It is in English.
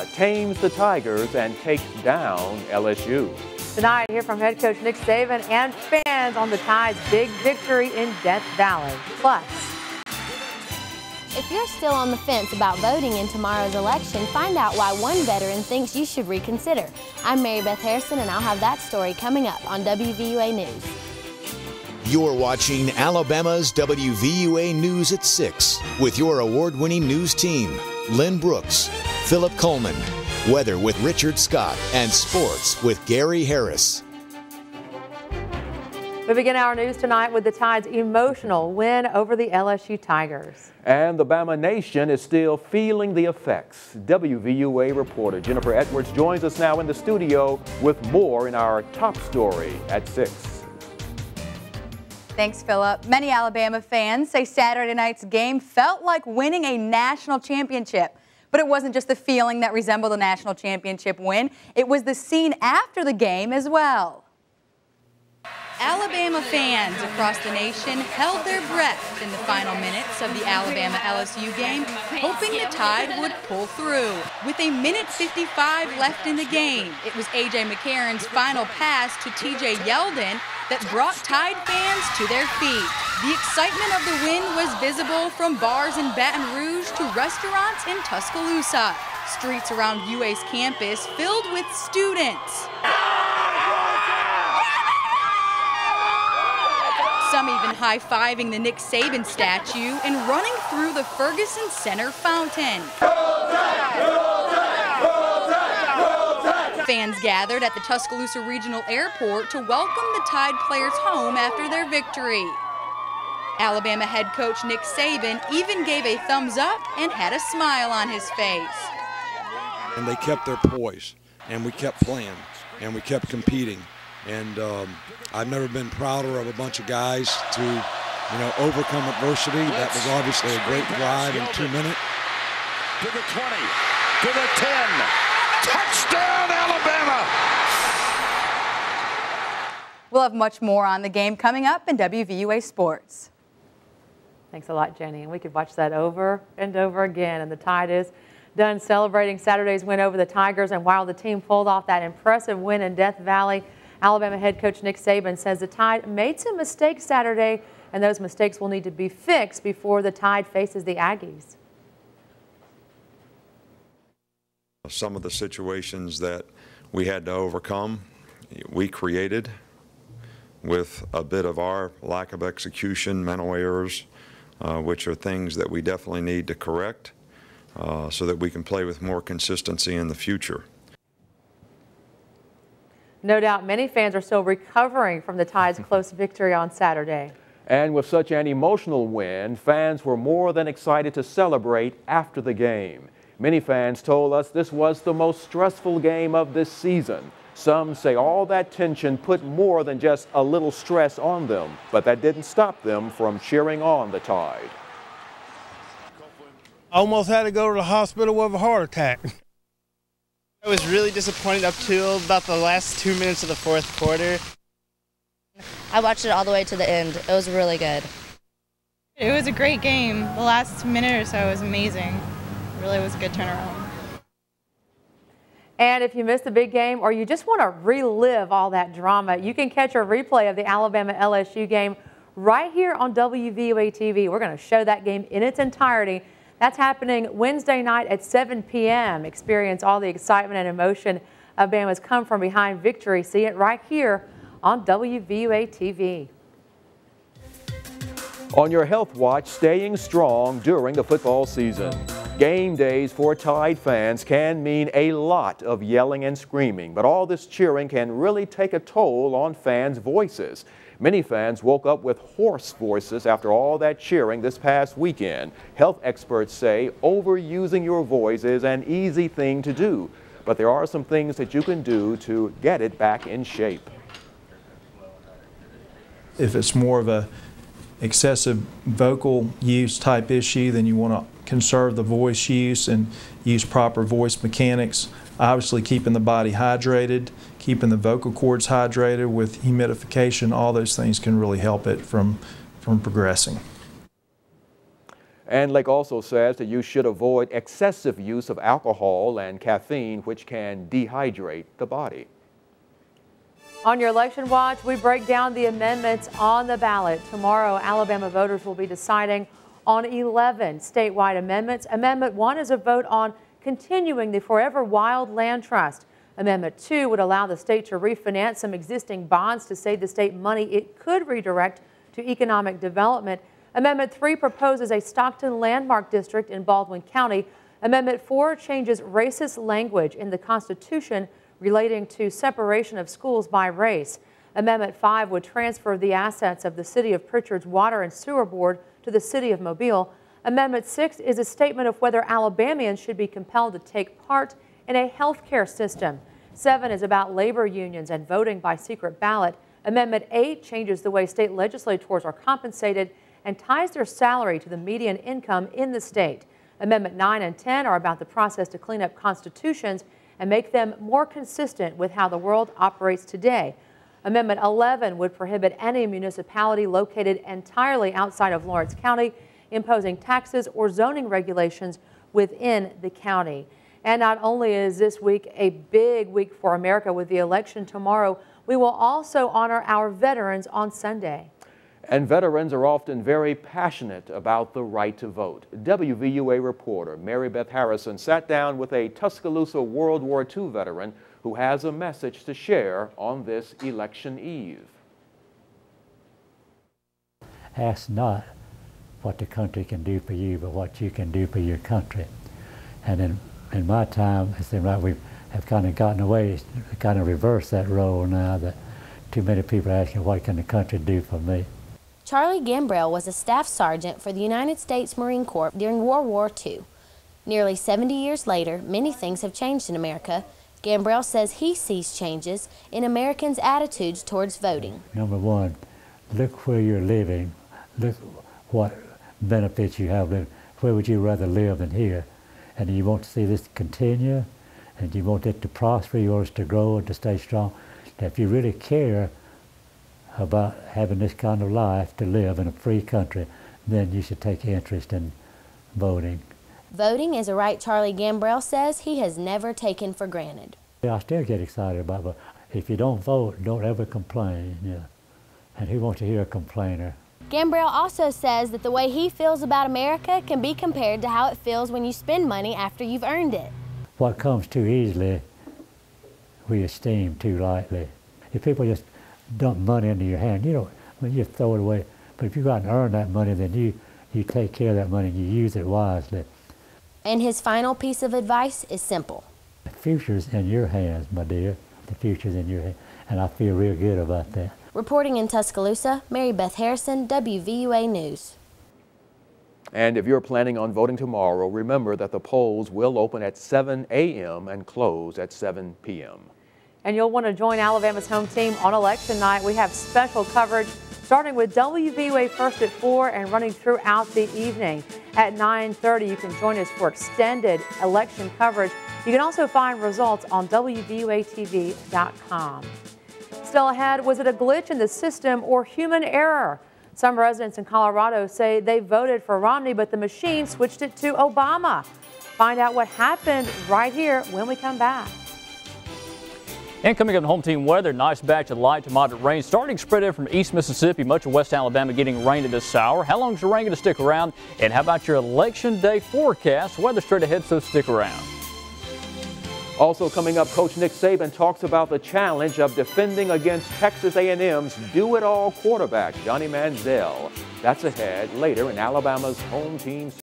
tames the Tigers and takes down LSU. Tonight, hear from head coach Nick Saban and fans on the Tide's big victory in Death Valley. Plus, if you're still on the fence about voting in tomorrow's election, find out why one veteran thinks you should reconsider. I'm Mary Beth Harrison, and I'll have that story coming up on WVUA News. You're watching Alabama's WVUA News at 6 with your award-winning news team, Lynn Brooks, Philip Coleman, weather with Richard Scott, and sports with Gary Harris. We begin our news tonight with the Tide's emotional win over the LSU Tigers. And the Bama Nation is still feeling the effects. WVUA reporter Jennifer Edwards joins us now in the studio with more in our top story at 6. Thanks, Philip. Many Alabama fans say Saturday night's game felt like winning a national championship. But it wasn't just the feeling that resembled a national championship win. It was the scene after the game as well. Alabama fans across the nation held their breath in the final minutes of the Alabama-LSU game, hoping the Tide would pull through. With a minute 55 left in the game, it was A.J. McCarron's final pass to T.J. Yeldon that brought Tide fans to their feet. The excitement of the win was visible from bars in Baton Rouge to restaurants in Tuscaloosa. Streets around UA's campus filled with students. Some even high-fiving the Nick Saban statue and running through the Ferguson Center fountain. Fans gathered at the Tuscaloosa Regional Airport to welcome the Tide players home after their victory. Alabama head coach Nick Saban even gave a thumbs up and had a smile on his face. And they kept their poise, and we kept playing, and we kept competing. And I've never been prouder of a bunch of guys to, overcome adversity. That was obviously a great drive in 2 minutes. To the 20, to the 10, touchdown Alabama! We'll have much more on the game coming up in WVUA Sports. Thanks a lot, Jenny. And we could watch that over and over again. And the Tide is done celebrating Saturday's win over the Tigers. And while the team pulled off that impressive win in Death Valley, Alabama head coach Nick Saban says the Tide made some mistakes Saturday, and those mistakes will need to be fixed before the Tide faces the Aggies. Some of the situations that we had to overcome, we created with a bit of our lack of execution, mental errors, which are things that we definitely need to correct so that we can play with more consistency in the future. No doubt many fans are still recovering from the Tide's close victory on Saturday. And with such an emotional win, fans were more than excited to celebrate after the game. Many fans told us this was the most stressful game of this season. Some say all that tension put more than just a little stress on them, but that didn't stop them from cheering on the Tide. I almost had to go to the hospital with a heart attack. I was really disappointed up to about the last 2 minutes of the fourth quarter. I watched it all the way to the end. It was really good. It was a great game. The last minute or so was amazing. It really was a good turnaround. And if you missed the big game or you just want to relive all that drama, you can catch a replay of the Alabama-LSU game right here on WVUA TV. We're going to show that game in its entirety. That's happening Wednesday night at 7 p.m. Experience all the excitement and emotion of Bama's come from behind victory. See it right here on WVUA TV. On your health watch, staying strong during the football season. Game days for Tide fans can mean a lot of yelling and screaming, but all this cheering can really take a toll on fans' voices. Many fans woke up with hoarse voices after all that cheering this past weekend. Health experts say overusing your voice is an easy thing to do, but there are some things that you can do to get it back in shape. If it's more of a excessive vocal use type issue, then you want to conserve the voice use and use proper voice mechanics. Obviously keeping the body hydrated, keeping the vocal cords hydrated with humidification, all those things can really help it from progressing. And Lake also says that you should avoid excessive use of alcohol and caffeine, which can dehydrate the body. On your election watch, we break down the amendments on the ballot. Tomorrow, Alabama voters will be deciding on 11 statewide amendments. Amendment 1 is a vote on continuing the Forever Wild Land Trust. Amendment 2 would allow the state to refinance some existing bonds to save the state money it could redirect to economic development. Amendment 3 proposes a Stockton landmark district in Baldwin County. Amendment 4 changes racist language in the Constitution relating to separation of schools by race. Amendment 5 would transfer the assets of the City of Pritchard's Water and Sewer Board to the City of Mobile. Amendment 6 is a statement of whether Alabamians should be compelled to take part in a health care system. 7 is about labor unions and voting by secret ballot. Amendment 8 changes the way state legislators are compensated and ties their salary to the median income in the state. Amendment 9 and 10 are about the process to clean up constitutions and make them more consistent with how the world operates today. Amendment 11 would prohibit any municipality located entirely outside of Lawrence County imposing taxes or zoning regulations within the county. And not only is this week a big week for America with the election tomorrow, we will also honor our veterans on Sunday. And veterans are often very passionate about the right to vote. WVUA reporter Mary Beth Harrison sat down with a Tuscaloosa World War II veteran who has a message to share on this election eve. Ask not what the country can do for you, but what you can do for your country. And in my time, it seems like we have kind of gotten away, kind of reversed that role now, that too many people are asking, what can the country do for me? Charlie Gambrell was a staff sergeant for the United States Marine Corps during World War II. Nearly 70 years later, many things have changed in America. Gambrell says he sees changes in Americans' attitudes towards voting. Number one, look where you're living. Look what benefits you have lived. Where would you rather live than here? And you want to see this continue, and you want it to prosper, yours to grow and to stay strong. If you really care about having this kind of life to live in a free country, then you should take interest in voting. Voting is a right Charlie Gambrell says he has never taken for granted. I still get excited about it. If you don't vote, don't ever complain. Yeah. And who wants to hear a complainer? Gambrell also says that the way he feels about America can be compared to how it feels when you spend money after you've earned it. What comes too easily, we esteem too lightly. If people just dump money into your hand, you just throw it away. But if you go out and earn that money, then you take care of that money and you use it wisely. And his final piece of advice is simple. The future's in your hands, my dear. The future's in your hands. And I feel real good about that. Reporting in Tuscaloosa, Mary Beth Harrison, WVUA News. And if you're planning on voting tomorrow, remember that the polls will open at 7 a.m. and close at 7 p.m. And you'll want to join Alabama's home team on election night. We have special coverage starting with WVUA First at 4 and running throughout the evening. At 9:30, you can join us for extended election coverage. You can also find results on WVUATV.com. Still ahead, was it a glitch in the system or human error? Some residents in Colorado say they voted for Romney, but the machine switched it to Obama. Find out what happened right here when we come back. And coming up in home team weather, nice batch of light to moderate rain starting spread in from East Mississippi, much of West Alabama getting rain at this hour. How long is the rain going to stick around? And how about your election day forecast? Weather straight ahead, so stick around. Also coming up, Coach Nick Saban talks about the challenge of defending against Texas A&M's do-it-all quarterback, Johnny Manziel. That's ahead later in Alabama's home team